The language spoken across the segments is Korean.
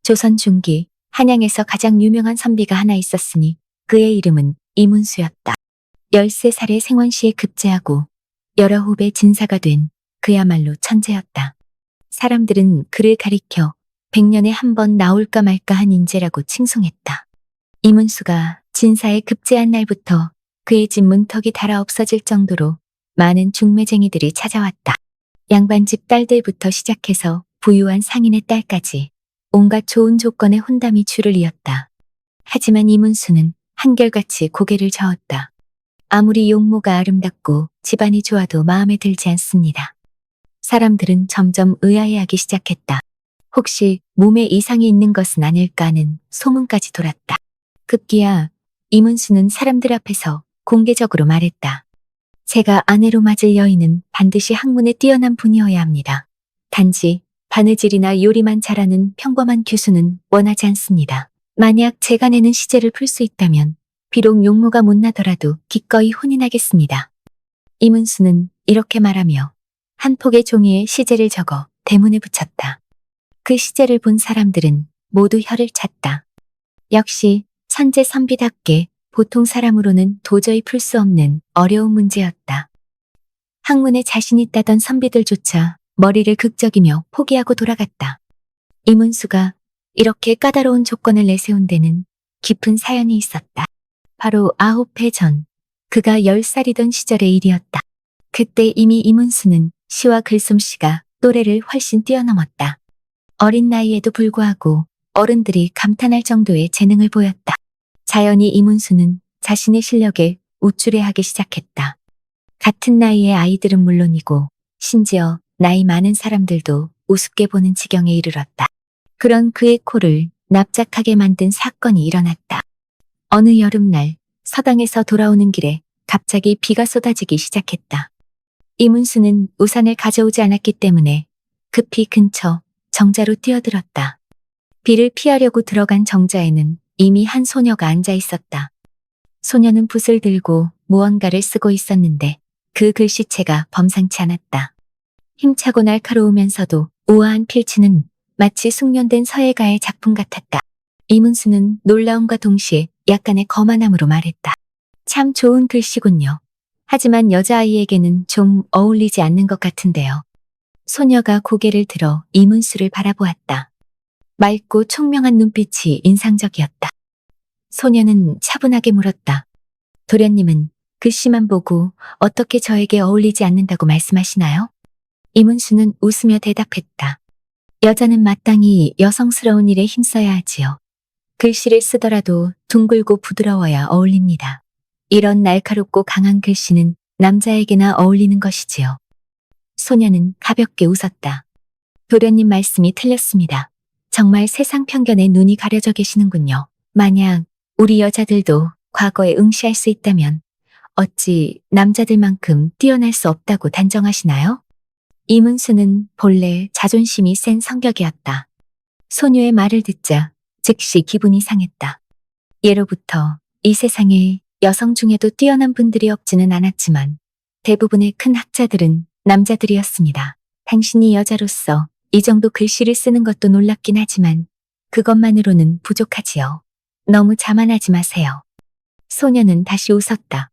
조선 중기 한양에서 가장 유명한 선비가 하나 있었으니 그의 이름은 이문수였다. 13살의 생원시에 급제하고 여러 후배 진사가 된 그야말로 천재였다. 사람들은 그를 가리켜 100년에 한 번 나올까 말까 한 인재라고 칭송했다. 이문수가 진사에 급제한 날부터 그의 집 문턱이 닳아 없어질 정도로 많은 중매쟁이들이 찾아왔다. 양반집 딸들부터 시작해서 부유한 상인의 딸까지 온갖 좋은 조건의 혼담이 줄을 이었다. 하지만 이문수는 한결같이 고개를 저었다. 아무리 용모가 아름답고 집안이 좋아도 마음에 들지 않습니다. 사람들은 점점 의아해하기 시작했다. 혹시 몸에 이상이 있는 것은 아닐까 하는 소문까지 돌았다. 급기야 이문수는 사람들 앞에서 공개적으로 말했다. 제가 아내로 맞을 여인은 반드시 학문에 뛰어난 분이어야 합니다. 단지 바느질이나 요리만 잘하는 평범한 교수는 원하지 않습니다. 만약 제가 내는 시제를 풀 수 있다면 비록 용모가 못나더라도 기꺼이 혼인하겠습니다. 이문수는 이렇게 말하며 한 폭의 종이에 시제를 적어 대문에 붙였다. 그 시제를 본 사람들은 모두 혀를 찼다. 역시 천재 선비답게 보통 사람으로는 도저히 풀 수 없는 어려운 문제였다. 학문에 자신 있다던 선비들조차 머리를 극적이며 포기하고 돌아갔다. 이문수가 이렇게 까다로운 조건을 내세운 데는 깊은 사연이 있었다. 바로 9해 전, 그가 10살이던 시절의 일이었다. 그때 이미 이문수는 시와 글솜씨가 또래를 훨씬 뛰어넘었다. 어린 나이에도 불구하고 어른들이 감탄할 정도의 재능을 보였다. 자연히 이문수는 자신의 실력에 우쭐해하기 시작했다. 같은 나이의 아이들은 물론이고 심지어 나이 많은 사람들도 우습게 보는 지경에 이르렀다. 그런 그의 코를 납작하게 만든 사건이 일어났다. 어느 여름날 서당에서 돌아오는 길에 갑자기 비가 쏟아지기 시작했다. 이문수는 우산을 가져오지 않았기 때문에 급히 근처 정자로 뛰어들었다. 비를 피하려고 들어간 정자에는 이미 한 소녀가 앉아 있었다. 소녀는 붓을 들고 무언가를 쓰고 있었는데 그 글씨체가 범상치 않았다. 힘차고 날카로우면서도 우아한 필치는 마치 숙련된 서예가의 작품 같았다. 이문수는 놀라움과 동시에 약간의 거만함으로 말했다. 참 좋은 글씨군요. 하지만 여자아이에게는 좀 어울리지 않는 것 같은데요. 소녀가 고개를 들어 이문수를 바라보았다. 맑고 총명한 눈빛이 인상적이었다. 소녀는 차분하게 물었다. 도련님은 글씨만 보고 어떻게 저에게 어울리지 않는다고 말씀하시나요? 이문수는 웃으며 대답했다. 여자는 마땅히 여성스러운 일에 힘써야 하지요. 글씨를 쓰더라도 둥글고 부드러워야 어울립니다. 이런 날카롭고 강한 글씨는 남자에게나 어울리는 것이지요. 소녀는 가볍게 웃었다. 도련님 말씀이 틀렸습니다. 정말 세상 편견에 눈이 가려져 계시는군요. 만약 우리 여자들도 과거에 응시할 수 있다면 어찌 남자들만큼 뛰어날 수 없다고 단정하시나요? 이문수는 본래 자존심이 센 성격이었다. 소녀의 말을 듣자 즉시 기분이 상했다. 예로부터 이 세상에 여성 중에도 뛰어난 분들이 없지는 않았지만 대부분의 큰 학자들은 남자들이었습니다. 당신이 여자로서 이 정도 글씨를 쓰는 것도 놀랍긴 하지만 그것만으로는 부족하지요. 너무 자만하지 마세요. 소녀는 다시 웃었다.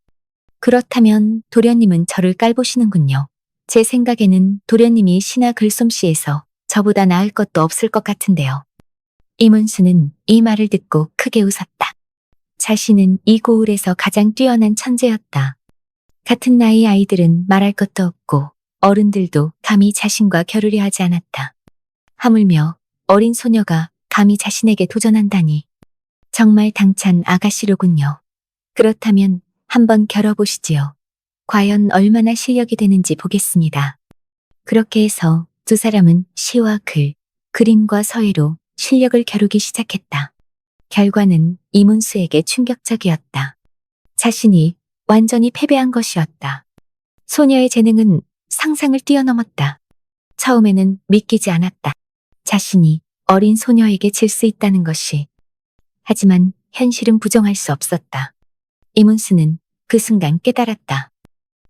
그렇다면 도련님은 저를 깔보시는군요. 제 생각에는 도련님이 시나 글솜씨에서 저보다 나을 것도 없을 것 같은데요. 이문수는 이 말을 듣고 크게 웃었다. 자신은 이 고을에서 가장 뛰어난 천재였다. 같은 나이의 아이들은 말할 것도 없고 어른들도 감히 자신과 겨루려 하지 않았다. 하물며 어린 소녀가 감히 자신에게 도전한다니. 정말 당찬 아가씨로군요. 그렇다면 한번 겨뤄보시지요. 과연 얼마나 실력이 되는지 보겠습니다. 그렇게 해서 두 사람은 시와 글, 그림과 서예로 실력을 겨루기 시작했다. 결과는 이문수에게 충격적이었다. 자신이 완전히 패배한 것이었다. 소녀의 재능은 상상을 뛰어넘었다. 처음에는 믿기지 않았다. 자신이 어린 소녀에게 질 수 있다는 것이. 하지만 현실은 부정할 수 없었다. 이문수는 그 순간 깨달았다.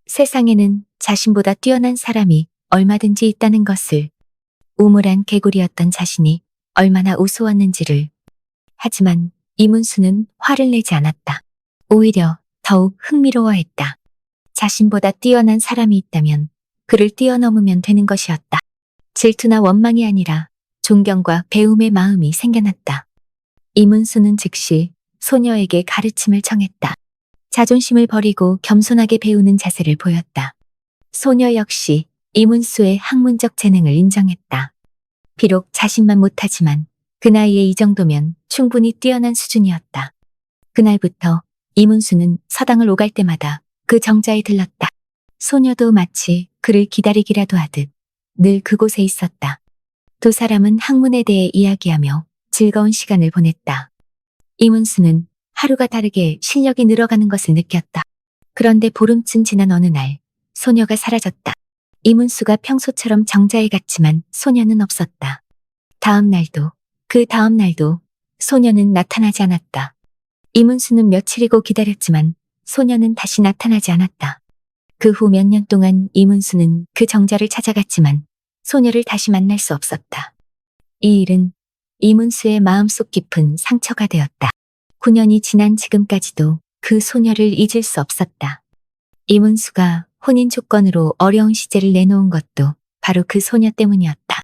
세상에는 자신보다 뛰어난 사람이 얼마든지 있다는 것을. 우물한 개구리였던 자신이 얼마나 우스웠는지를. 하지만 이문수는 화를 내지 않았다. 오히려 더욱 흥미로워했다. 자신보다 뛰어난 사람이 있다면 그를 뛰어넘으면 되는 것이었다. 질투나 원망이 아니라 존경과 배움의 마음이 생겨났다. 이문수는 즉시 소녀에게 가르침을 청했다. 자존심을 버리고 겸손하게 배우는 자세를 보였다. 소녀 역시 이문수의 학문적 재능을 인정했다. 비록 자신만 못하지만 그 나이에 이 정도면 충분히 뛰어난 수준이었다. 그날부터 이문수는 서당을 오갈 때마다 그 정자에 들렀다. 소녀도 마치 그를 기다리기라도 하듯 늘 그곳에 있었다. 두 사람은 학문에 대해 이야기하며 즐거운 시간을 보냈다. 이문수는 하루가 다르게 실력이 늘어가는 것을 느꼈다. 그런데 보름쯤 지난 어느 날 소녀가 사라졌다. 이문수가 평소처럼 정자에 갔지만 소녀는 없었다. 다음 날도 그 다음 날도 소녀는 나타나지 않았다. 이문수는 며칠이고 기다렸지만 소녀는 다시 나타나지 않았다. 그 후 몇 년 동안 이문수는 그 정자를 찾아갔지만 소녀를 다시 만날 수 없었다. 이 일은 이문수의 마음속 깊은 상처가 되었다. 9년이 지난 지금까지도 그 소녀를 잊을 수 없었다. 이문수가 혼인 조건으로 어려운 시제를 내놓은 것도 바로 그 소녀 때문이었다.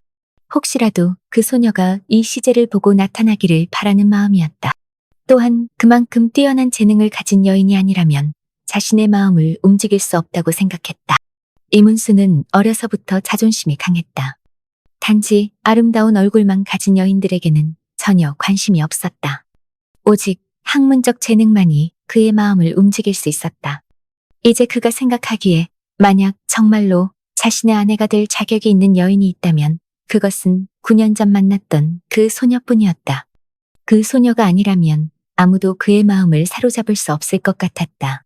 혹시라도 그 소녀가 이 시제를 보고 나타나기를 바라는 마음이었다. 또한 그만큼 뛰어난 재능을 가진 여인이 아니라면 자신의 마음을 움직일 수 없다고 생각했다. 이문수는 어려서부터 자존심이 강했다. 단지 아름다운 얼굴만 가진 여인들에게는 전혀 관심이 없었다. 오직 학문적 재능만이 그의 마음을 움직일 수 있었다. 이제 그가 생각하기에 만약 정말로 자신의 아내가 될 자격이 있는 여인이 있다면 그것은 9년 전 만났던 그 소녀뿐이었다. 그 소녀가 아니라면 아무도 그의 마음을 사로잡을 수 없을 것 같았다.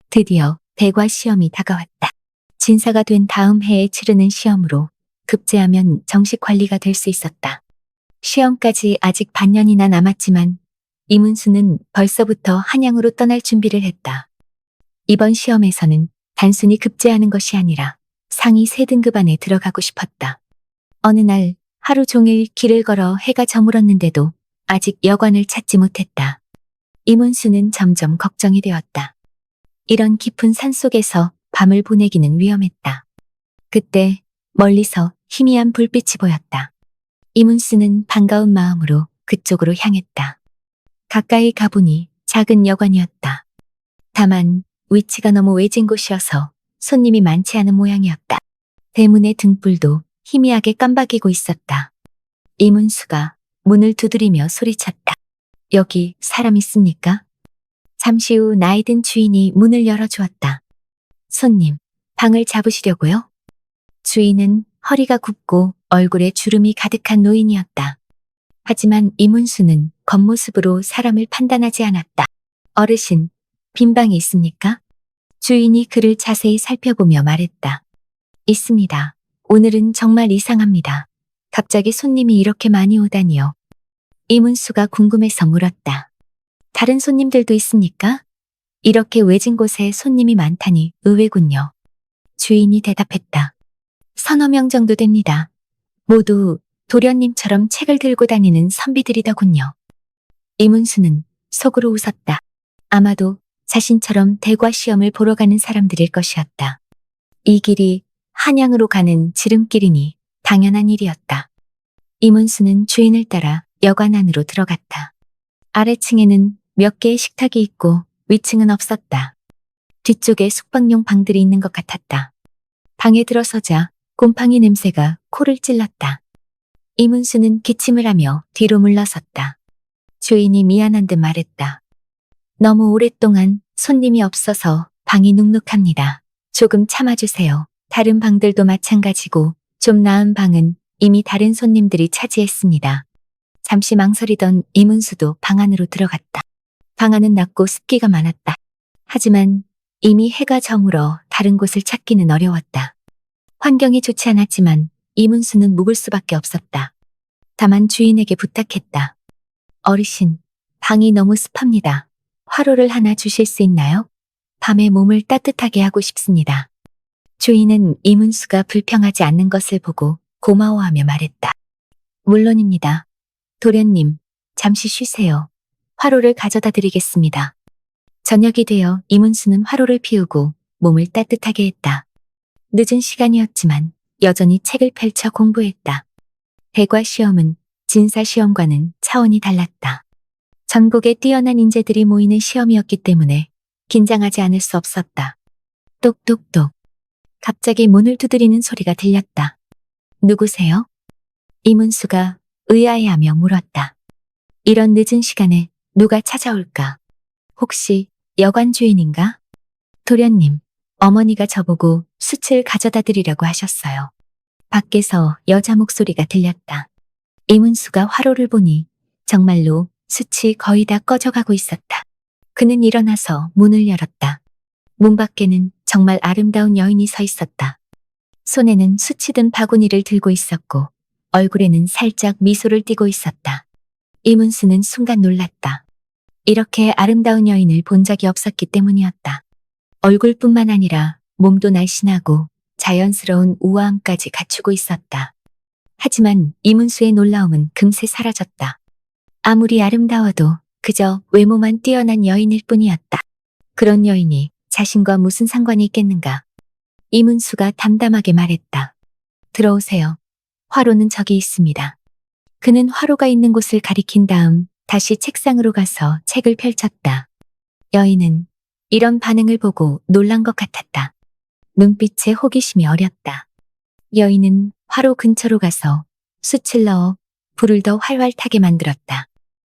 드디어 대과 시험이 다가왔다. 진사가 된 다음 해에 치르는 시험으로 급제하면 정식 관리가 될 수 있었다. 시험까지 아직 반년이나 남았지만 이문수는 벌써부터 한양으로 떠날 준비를 했다. 이번 시험에서는 단순히 급제하는 것이 아니라 상위 3등급 안에 들어가고 싶었다. 어느 날 하루 종일 길을 걸어 해가 저물었는데도 아직 여관을 찾지 못했다. 이문수는 점점 걱정이 되었다. 이런 깊은 산속에서 밤을 보내기는 위험했다. 그때 멀리서 희미한 불빛이 보였다. 이문수는 반가운 마음으로 그쪽으로 향했다. 가까이 가보니 작은 여관이었다. 다만 위치가 너무 외진 곳이어서 손님이 많지 않은 모양이었다. 대문의 등불도 희미하게 깜박이고 있었다. 이문수가 문을 두드리며 소리쳤다. 여기 사람 있습니까? 잠시 후 나이든 주인이 문을 열어주었다. 손님, 방을 잡으시려고요? 주인은 허리가 굽고 얼굴에 주름이 가득한 노인이었다. 하지만 이문수는 겉모습으로 사람을 판단하지 않았다. 어르신, 빈 방이 있습니까? 주인이 그를 자세히 살펴보며 말했다. 있습니다. 오늘은 정말 이상합니다. 갑자기 손님이 이렇게 많이 오다니요. 이문수가 궁금해서 물었다. 다른 손님들도 있습니까? 이렇게 외진 곳에 손님이 많다니 의외군요. 주인이 대답했다. 서너 명 정도 됩니다. 모두 도련님처럼 책을 들고 다니는 선비들이더군요. 이문수는 속으로 웃었다. 아마도 자신처럼 대과 시험을 보러 가는 사람들일 것이었다. 이 길이 한양으로 가는 지름길이니 당연한 일이었다. 이문수는 주인을 따라 여관 안으로 들어갔다. 아래층에는 몇 개의 식탁이 있고 위층은 없었다. 뒤쪽에 숙박용 방들이 있는 것 같았다. 방에 들어서자 곰팡이 냄새가 코를 찔렀다. 이문수는 기침을 하며 뒤로 물러섰다. 주인이 미안한 듯 말했다. 너무 오랫동안 손님이 없어서 방이 눅눅합니다. 조금 참아주세요. 다른 방들도 마찬가지고 좀 나은 방은 이미 다른 손님들이 차지했습니다. 잠시 망설이던 이문수도 방 안으로 들어갔다. 방 안은 낮고 습기가 많았다. 하지만 이미 해가 저물어 다른 곳을 찾기는 어려웠다. 환경이 좋지 않았지만 이문수는 묵을 수밖에 없었다. 다만 주인에게 부탁했다. 어르신, 방이 너무 습합니다. 화로를 하나 주실 수 있나요? 밤에 몸을 따뜻하게 하고 싶습니다. 주인은 이문수가 불평하지 않는 것을 보고 고마워하며 말했다. 물론입니다. 도련님, 잠시 쉬세요. 화로를 가져다 드리겠습니다. 저녁이 되어 이문수는 화로를 피우고 몸을 따뜻하게 했다. 늦은 시간이었지만 여전히 책을 펼쳐 공부했다. 대과 시험은 진사 시험과는 차원이 달랐다. 전국의 뛰어난 인재들이 모이는 시험이었기 때문에 긴장하지 않을 수 없었다. 똑똑똑. 갑자기 문을 두드리는 소리가 들렸다. 누구세요? 이문수가 의아해하며 물었다. 이런 늦은 시간에 누가 찾아올까? 혹시 여관 주인인가? 도련님, 어머니가 저보고 숯을 가져다 드리려고 하셨어요. 밖에서 여자 목소리가 들렸다. 이문수가 화로를 보니 정말로 숯이 거의 다 꺼져가고 있었다. 그는 일어나서 문을 열었다. 문 밖에는 정말 아름다운 여인이 서 있었다. 손에는 숯이 든 바구니를 들고 있었고 얼굴에는 살짝 미소를 띠고 있었다. 이문수는 순간 놀랐다. 이렇게 아름다운 여인을 본 적이 없었기 때문이었다. 얼굴뿐만 아니라 몸도 날씬하고 자연스러운 우아함까지 갖추고 있었다. 하지만 이문수의 놀라움은 금세 사라졌다. 아무리 아름다워도 그저 외모만 뛰어난 여인일 뿐이었다. 그런 여인이 자신과 무슨 상관이 있겠는가? 이문수가 담담하게 말했다. 들어오세요. 화로는 저기 있습니다. 그는 화로가 있는 곳을 가리킨 다음 다시 책상으로 가서 책을 펼쳤다. 여인은 이런 반응을 보고 놀란 것 같았다. 눈빛에 호기심이 어렸다. 여인은 화로 근처로 가서 숯을 넣어 불을 더 활활 타게 만들었다.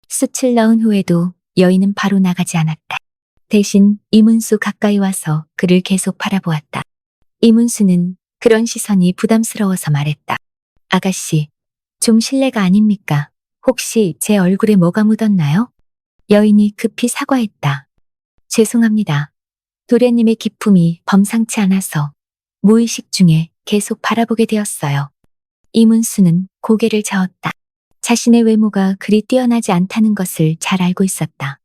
숯을 넣은 후에도 여인은 바로 나가지 않았다. 대신 이문수 가까이 와서 그를 계속 바라보았다. 이문수는 그런 시선이 부담스러워서 말했다. 아가씨, 좀 실례가 아닙니까? 혹시 제 얼굴에 뭐가 묻었나요? 여인이 급히 사과했다. 죄송합니다. 도련님의 기품이 범상치 않아서 무의식 중에 계속 바라보게 되었어요. 이문수는 고개를 저었다. 자신의 외모가 그리 뛰어나지 않다는 것을 잘 알고 있었다.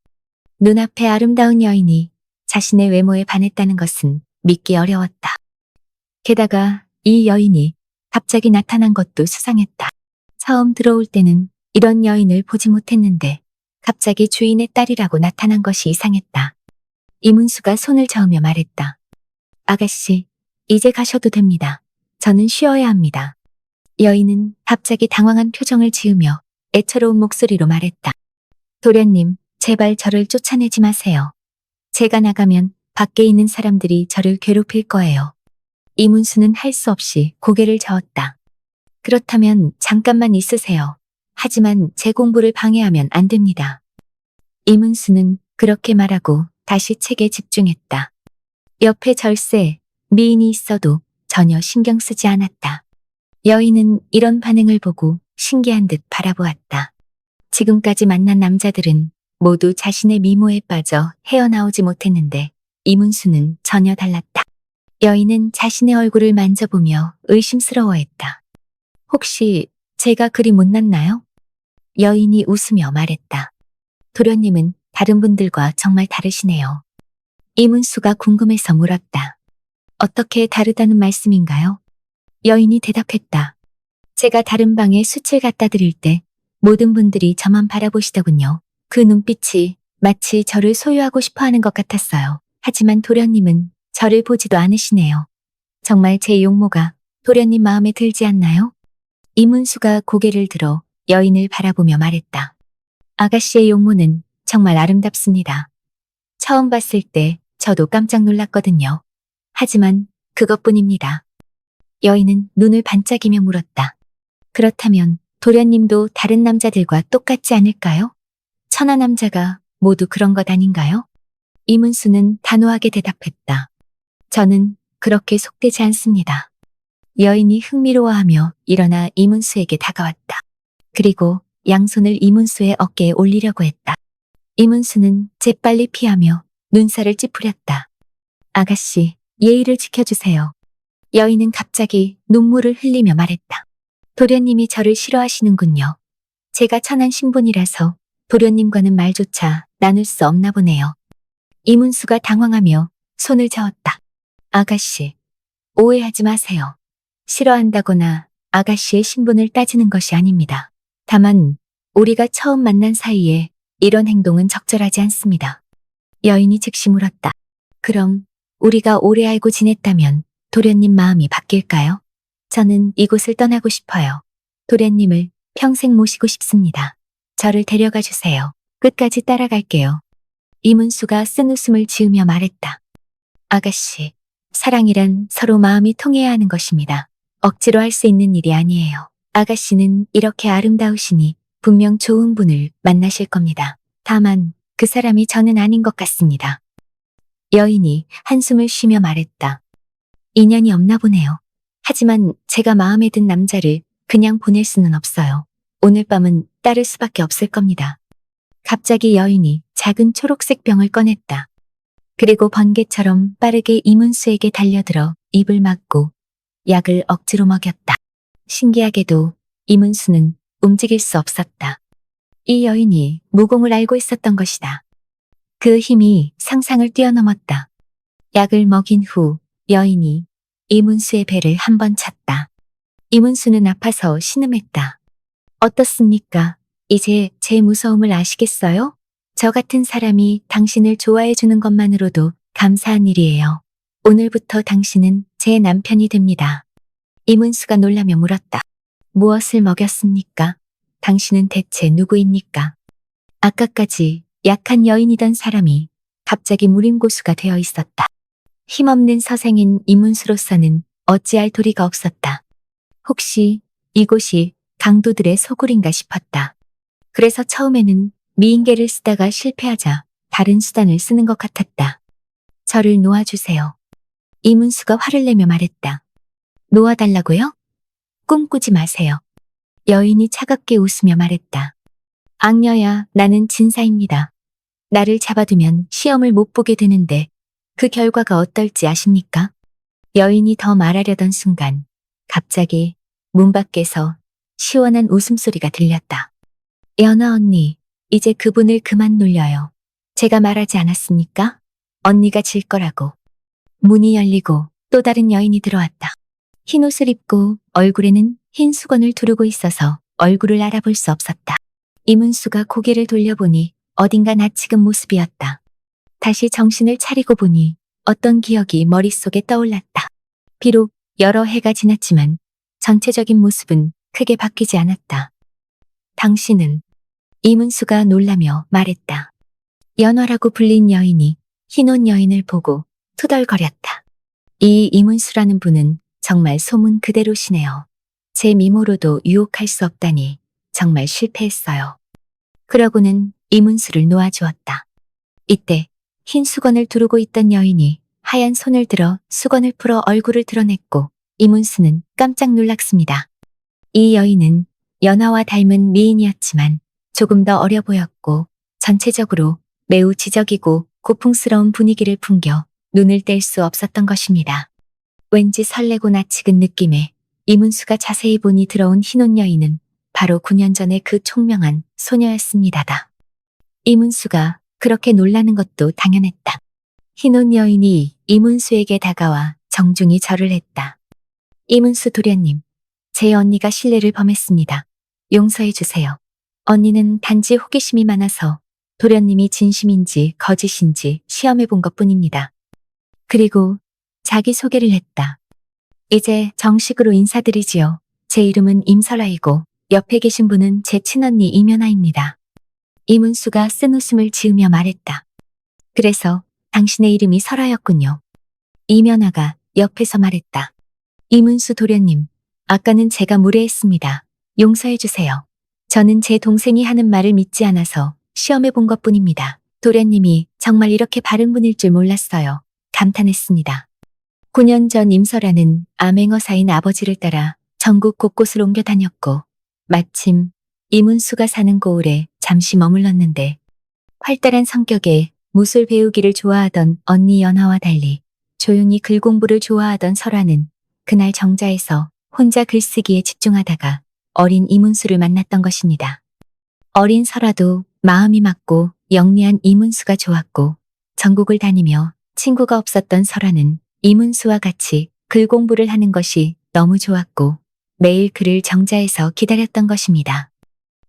눈앞에 아름다운 여인이 자신의 외모에 반했다는 것은 믿기 어려웠다. 게다가 이 여인이 갑자기 나타난 것도 수상했다. 처음 들어올 때는 이런 여인을 보지 못했는데 갑자기 주인의 딸이라고 나타난 것이 이상했다. 이문수가 손을 저으며 말했다. 아가씨, 이제 가셔도 됩니다. 저는 쉬어야 합니다. 여인은 갑자기 당황한 표정을 지으며 애처로운 목소리로 말했다. 도련님, 제발 저를 쫓아내지 마세요. 제가 나가면 밖에 있는 사람들이 저를 괴롭힐 거예요. 이문수는 할 수 없이 고개를 저었다. 그렇다면 잠깐만 있으세요. 하지만 제 공부를 방해하면 안 됩니다. 이문수는 그렇게 말하고 다시 책에 집중했다. 옆에 절세, 미인이 있어도 전혀 신경 쓰지 않았다. 여인은 이런 반응을 보고 신기한 듯 바라보았다. 지금까지 만난 남자들은 모두 자신의 미모에 빠져 헤어나오지 못했는데 이문수는 전혀 달랐다. 여인은 자신의 얼굴을 만져보며 의심스러워했다. 혹시 제가 그리 못났나요? 여인이 웃으며 말했다. 도련님은 다른 분들과 정말 다르시네요. 이문수가 궁금해서 물었다. 어떻게 다르다는 말씀인가요? 여인이 대답했다. 제가 다른 방에 숯을 갖다 드릴 때 모든 분들이 저만 바라보시더군요. 그 눈빛이 마치 저를 소유하고 싶어 하는 것 같았어요. 하지만 도련님은 저를 보지도 않으시네요. 정말 제 용모가 도련님 마음에 들지 않나요? 이문수가 고개를 들어 여인을 바라보며 말했다. 아가씨의 용모는 정말 아름답습니다. 처음 봤을 때 저도 깜짝 놀랐거든요. 하지만 그것뿐입니다. 여인은 눈을 반짝이며 물었다. 그렇다면 도련님도 다른 남자들과 똑같지 않을까요? 천하 남자가 모두 그런 것 아닌가요? 이문수는 단호하게 대답했다. 저는 그렇게 속되지 않습니다. 여인이 흥미로워하며 일어나 이문수에게 다가왔다. 그리고 양손을 이문수의 어깨에 올리려고 했다. 이문수는 재빨리 피하며 눈살을 찌푸렸다. 아가씨, 예의를 지켜주세요. 여인은 갑자기 눈물을 흘리며 말했다. 도련님이 저를 싫어하시는군요. 제가 천한 신분이라서 도련님과는 말조차 나눌 수 없나 보네요. 이문수가 당황하며 손을 저었다. 아가씨, 오해하지 마세요. 싫어한다거나 아가씨의 신분을 따지는 것이 아닙니다. 다만 우리가 처음 만난 사이에 이런 행동은 적절하지 않습니다. 여인이 즉시 물었다. 그럼 우리가 오래 알고 지냈다면 도련님 마음이 바뀔까요? 저는 이곳을 떠나고 싶어요. 도련님을 평생 모시고 싶습니다. 저를 데려가 주세요. 끝까지 따라갈게요. 이문수가 쓴 웃음을 지으며 말했다. 아가씨, 사랑이란 서로 마음이 통해야 하는 것입니다. 억지로 할 수 있는 일이 아니에요. 아가씨는 이렇게 아름다우시니 분명 좋은 분을 만나실 겁니다. 다만 그 사람이 저는 아닌 것 같습니다. 여인이 한숨을 쉬며 말했다. 인연이 없나 보네요. 하지만 제가 마음에 든 남자를 그냥 보낼 수는 없어요. 오늘 밤은 따를 수밖에 없을 겁니다. 갑자기 여인이 작은 초록색 병을 꺼냈다. 그리고 번개처럼 빠르게 이문수에게 달려들어 입을 막고 약을 억지로 먹였다. 신기하게도 이문수는 움직일 수 없었다. 이 여인이 무공을 알고 있었던 것이다. 그 힘이 상상을 뛰어넘었다. 약을 먹인 후 여인이 이문수의 배를 한 번 찼다. 이문수는 아파서 신음했다. 어떻습니까? 이제 제 무서움을 아시겠어요? 저 같은 사람이 당신을 좋아해 주는 것만으로도 감사한 일이에요. 오늘부터 당신은 제 남편이 됩니다. 이문수가 놀라며 물었다. 무엇을 먹였습니까? 당신은 대체 누구입니까? 아까까지 약한 여인이던 사람이 갑자기 무림고수가 되어 있었다. 힘없는 서생인 이문수로서는 어찌할 도리가 없었다. 혹시 이곳이 강도들의 소굴인가 싶었다. 그래서 처음에는 미인계를 쓰다가 실패하자 다른 수단을 쓰는 것 같았다. 저를 놓아주세요. 이문수가 화를 내며 말했다. 놓아달라고요? 꿈꾸지 마세요. 여인이 차갑게 웃으며 말했다. 악녀야, 나는 진사입니다. 나를 잡아두면 시험을 못 보게 되는데 그 결과가 어떨지 아십니까? 여인이 더 말하려던 순간 갑자기 문 밖에서 시원한 웃음소리가 들렸다. 연아 언니, 이제 그분을 그만 놀려요. 제가 말하지 않았습니까? 언니가 질 거라고. 문이 열리고 또 다른 여인이 들어왔다. 흰 옷을 입고 얼굴에는 흰 수건을 두르고 있어서 얼굴을 알아볼 수 없었다. 이문수가 고개를 돌려보니 어딘가 낯익은 모습이었다. 다시 정신을 차리고 보니 어떤 기억이 머릿속에 떠올랐다. 비록 여러 해가 지났지만 전체적인 모습은 크게 바뀌지 않았다. 당신은? 이문수가 놀라며 말했다. 연화라고 불린 여인이 흰옷 여인을 보고 투덜거렸다. 이 이문수라는 분은 정말 소문 그대로시네요. 제 미모로도 유혹할 수 없다니 정말 실패했어요. 그러고는 이문수를 놓아주었다. 이때 흰 수건을 두르고 있던 여인이 하얀 손을 들어 수건을 풀어 얼굴을 드러냈고 이문수는 깜짝 놀랐습니다. 이 여인은 연화와 닮은 미인이었지만 조금 더 어려 보였고 전체적으로 매우 지적이고 고풍스러운 분위기를 풍겨 눈을 뗄 수 없었던 것입니다. 왠지 설레고 낯익은 느낌에 이문수가 자세히 보니 들어온 흰옷 여인은 바로 9년 전의 그 총명한 소녀였습니다다. 이문수가 그렇게 놀라는 것도 당연했다. 흰옷 여인이 이문수에게 다가와 정중히 절을 했다. 이문수 도련님, 제 언니가 실례를 범했습니다. 용서해 주세요. 언니는 단지 호기심이 많아서 도련님이 진심인지 거짓인지 시험해 본 것뿐입니다. 그리고 자기소개를 했다. 이제 정식으로 인사드리지요. 제 이름은 임설아이고 옆에 계신 분은 제 친언니 이면아입니다. 이문수가 쓴 웃음을 지으며 말했다. 그래서 당신의 이름이 설아였군요. 이면아가 옆에서 말했다. 이문수 도련님, 아까는 제가 무례했습니다. 용서해 주세요. 저는 제 동생이 하는 말을 믿지 않아서 시험해 본 것뿐입니다. 도련님이 정말 이렇게 바른 분일 줄 몰랐어요. 감탄했습니다. 9년 전 임설아는 암행어사인 아버지를 따라 전국 곳곳을 옮겨 다녔고 마침 이문수가 사는 고을에 잠시 머물렀는데 활달한 성격에 무술 배우기를 좋아하던 언니 연화와 달리 조용히 글 공부를 좋아하던 설아는 그날 정자에서 혼자 글쓰기에 집중하다가 어린 이문수를 만났던 것입니다. 어린 설아도 마음이 맞고 영리한 이문수가 좋았고 전국을 다니며 친구가 없었던 설아는 이문수와 같이 글 공부를 하는 것이 너무 좋았고 매일 그를 정자에서 기다렸던 것입니다.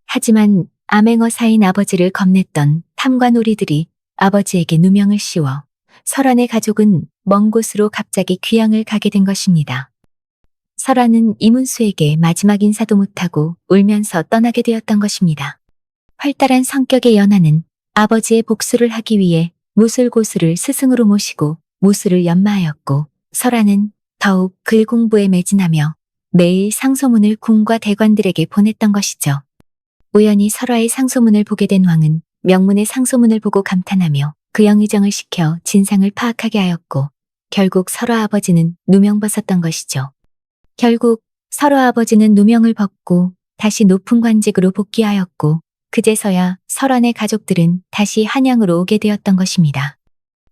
하지만 암행어사인 아버지를 겁냈던 탐관오리들이 아버지에게 누명을 씌워 설안의 가족은 먼 곳으로 갑자기 귀향을 가게 된 것입니다. 설안은 이문수에게 마지막 인사도 못하고 울면서 떠나게 되었던 것입니다. 활달한 성격의 연하는 아버지의 복수를 하기 위해 무술고수를 스승으로 모시고 무술을 연마하였고, 설안은 더욱 글 공부에 매진하며 매일 상소문을 궁과 대관들에게 보냈던 것이죠. 우연히 설화의 상소문을 보게 된 왕은 명문의 상소문을 보고 감탄하며 그 영의정을 시켜 진상을 파악하게 하였고, 결국 설화 아버지는 누명 벗었던 것이죠. 결국 설화 아버지는 누명을 벗고 다시 높은 관직으로 복귀하였고, 그제서야 설안의 가족들은 다시 한양으로 오게 되었던 것입니다.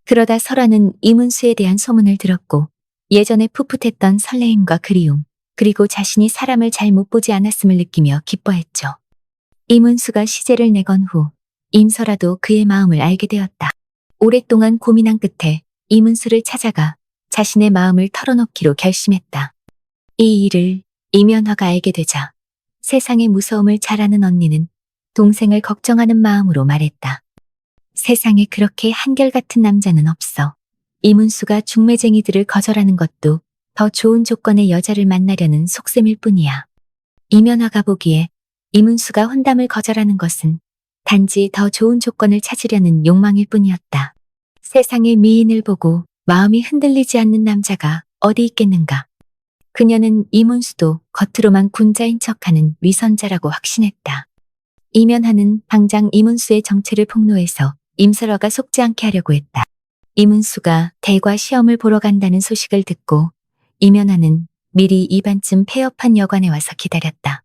그러다 설안은 이문수에 대한 소문을 들었고, 예전에 풋풋했던 설레임과 그리움, 그리고 자신이 사람을 잘 못 보지 않았음을 느끼며 기뻐했죠. 이문수가 시제를 내건 후 임설아도 그의 마음을 알게 되었다. 오랫동안 고민한 끝에 이문수를 찾아가 자신의 마음을 털어놓기로 결심했다. 이 일을 이면화가 알게 되자 세상의 무서움을 잘 아는 언니는 동생을 걱정하는 마음으로 말했다. 세상에 그렇게 한결같은 남자는 없어. 이문수가 중매쟁이들을 거절하는 것도 더 좋은 조건의 여자를 만나려는 속셈일 뿐이야. 이면화가 보기에 이문수가 혼담을 거절하는 것은 단지 더 좋은 조건을 찾으려는 욕망일 뿐이었다. 세상의 미인을 보고 마음이 흔들리지 않는 남자가 어디 있겠는가. 그녀는 이문수도 겉으로만 군자인 척하는 위선자라고 확신했다. 이면화는 당장 이문수의 정체를 폭로해서 임설화가 속지 않게 하려고 했다. 이문수가 대과 시험을 보러 간다는 소식을 듣고 이면화는 미리 이반쯤 폐업한 여관에 와서 기다렸다.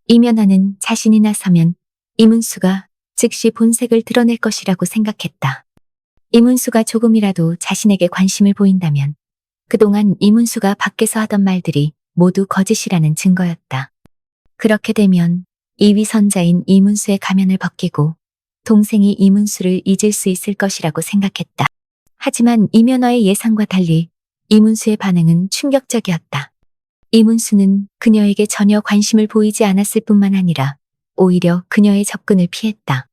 이면화는 자신이 나서면 이문수가 즉시 본색을 드러낼 것이라고 생각했다. 이문수가 조금이라도 자신에게 관심을 보인다면 그동안 이문수가 밖에서 하던 말들이 모두 거짓이라는 증거였다. 그렇게 되면 이 위선자인 이문수의 가면을 벗기고 동생이 이문수를 잊을 수 있을 것이라고 생각했다. 하지만 이면화의 예상과 달리 이문수의 반응은 충격적이었다. 이문수는 그녀에게 전혀 관심을 보이지 않았을 뿐만 아니라 오히려 그녀의 접근을 피했다.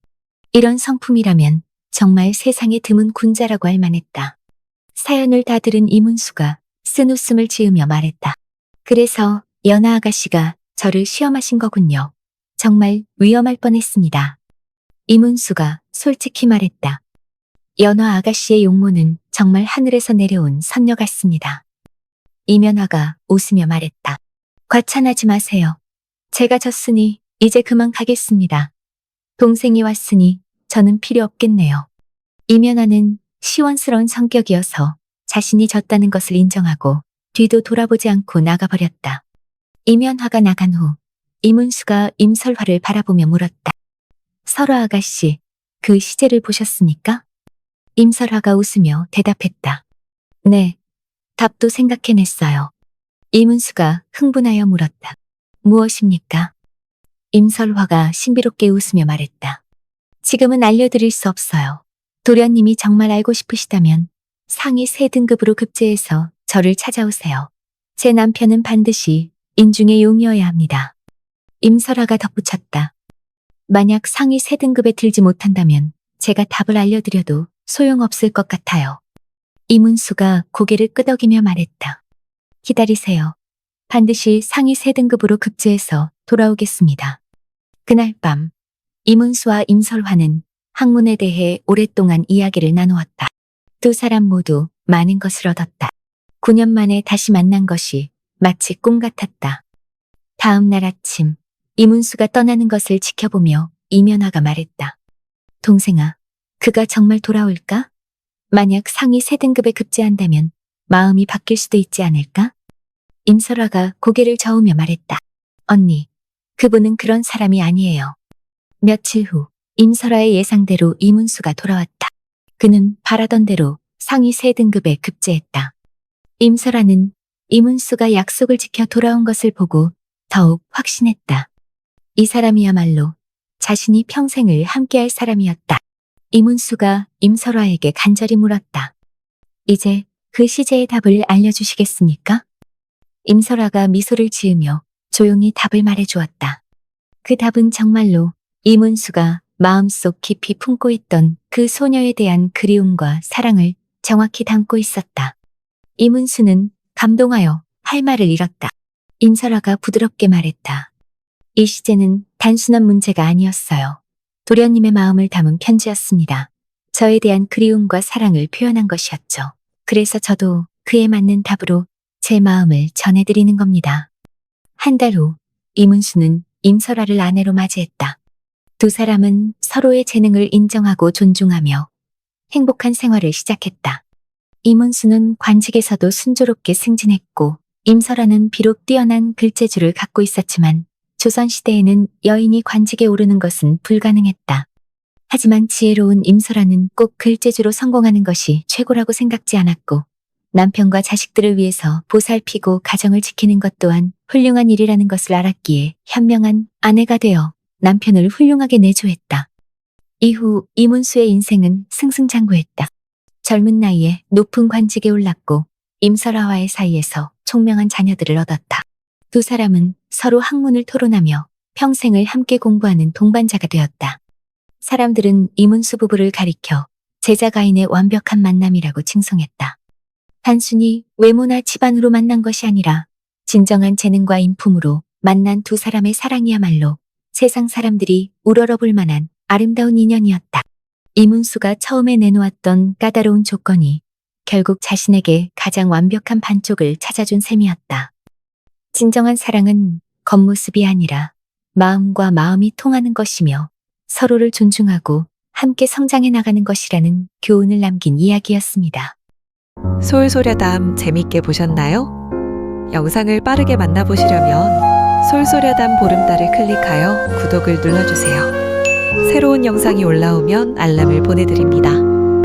이런 성품이라면 정말 세상에 드문 군자라고 할 만했다. 사연을 다 들은 이문수가 쓴 웃음을 지으며 말했다. 그래서 연하 아가씨가 저를 시험하신 거군요. 정말 위험할 뻔했습니다. 이문수가 솔직히 말했다. 연화 아가씨의 용모는 정말 하늘에서 내려온 선녀 같습니다. 이면화가 웃으며 말했다. 과찬하지 마세요. 제가 졌으니 이제 그만 가겠습니다. 동생이 왔으니 저는 필요 없겠네요. 이면화는 시원스러운 성격이어서 자신이 졌다는 것을 인정하고 뒤도 돌아보지 않고 나가버렸다. 이면화가 나간 후 이문수가 임설화를 바라보며 물었다. 설화 아가씨, 그 시제를 보셨습니까? 임설화가 웃으며 대답했다. 네, 답도 생각해냈어요. 이문수가 흥분하여 물었다. 무엇입니까? 임설화가 신비롭게 웃으며 말했다. 지금은 알려드릴 수 없어요. 도련님이 정말 알고 싶으시다면 상위 3등급으로 급제해서 저를 찾아오세요. 제 남편은 반드시 인중의 용이어야 합니다. 임설화가 덧붙였다. 만약 상위 3등급에 들지 못한다면 제가 답을 알려드려도 소용없을 것 같아요. 이문수가 고개를 끄덕이며 말했다. 기다리세요. 반드시 상위 3등급으로 급제해서 돌아오겠습니다. 그날 밤 이문수와 임설화는 학문에 대해 오랫동안 이야기를 나누었다. 두 사람 모두 많은 것을 얻었다. 9년 만에 다시 만난 것이 마치 꿈 같았다. 다음 날 아침 이문수가 떠나는 것을 지켜보며 이면화가 말했다. 동생아, 그가 정말 돌아올까? 만약 상위 3등급에 급제한다면 마음이 바뀔 수도 있지 않을까? 임설화가 고개를 저으며 말했다. 언니, 그분은 그런 사람이 아니에요. 며칠 후 임설화의 예상대로 이문수가 돌아왔다. 그는 바라던 대로 상위 3등급에 급제했다. 임설화는 이문수가 약속을 지켜 돌아온 것을 보고 더욱 확신했다. 이 사람이야말로 자신이 평생을 함께할 사람이었다. 이문수가 임설화에게 간절히 물었다. 이제 그 시제의 답을 알려주시겠습니까? 임설화가 미소를 지으며 조용히 답을 말해주었다. 그 답은 정말로 이문수가 마음속 깊이 품고 있던 그 소녀에 대한 그리움과 사랑을 정확히 담고 있었다. 이문수는 감동하여 할 말을 잃었다. 임설아가 부드럽게 말했다. 이 시제는 단순한 문제가 아니었어요. 도련님의 마음을 담은 편지였습니다. 저에 대한 그리움과 사랑을 표현한 것이었죠. 그래서 저도 그에 맞는 답으로 제 마음을 전해드리는 겁니다. 한 달 후, 이문수는 임설아를 아내로 맞이했다. 두 사람은 서로의 재능을 인정하고 존중하며 행복한 생활을 시작했다. 이문수는 관직에서도 순조롭게 승진했고, 임설아는 비록 뛰어난 글재주를 갖고 있었지만 조선시대에는 여인이 관직에 오르는 것은 불가능했다. 하지만 지혜로운 임설아는 꼭 글재주로 성공하는 것이 최고라고 생각지 않았고, 남편과 자식들을 위해서 보살피고 가정을 지키는 것 또한 훌륭한 일이라는 것을 알았기에 현명한 아내가 되어 남편을 훌륭하게 내조했다. 이후 이문수의 인생은 승승장구했다. 젊은 나이에 높은 관직에 올랐고 임설아와의 사이에서 총명한 자녀들을 얻었다. 두 사람은 서로 학문을 토론하며 평생을 함께 공부하는 동반자가 되었다. 사람들은 이문수 부부를 가리켜 제자가인의 완벽한 만남이라고 칭송했다. 단순히 외모나 집안으로 만난 것이 아니라 진정한 재능과 인품으로 만난 두 사람의 사랑이야말로 세상 사람들이 우러러볼 만한 아름다운 인연이었다. 이문수가 처음에 내놓았던 까다로운 조건이 결국 자신에게 가장 완벽한 반쪽을 찾아준 셈이었다. 진정한 사랑은 겉모습이 아니라 마음과 마음이 통하는 것이며 서로를 존중하고 함께 성장해 나가는 것이라는 교훈을 남긴 이야기였습니다. 솔솔야담 재밌게 보셨나요? 영상을 빠르게 만나보시려면 솔솔야담 보름달을 클릭하여 구독을 눌러주세요. 새로운 영상이 올라오면 알람을 보내드립니다.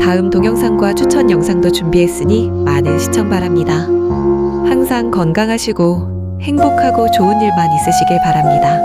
다음 동영상과 추천 영상도 준비했으니 많은 시청 바랍니다. 항상 건강하시고 행복하고 좋은 일만 있으시길 바랍니다.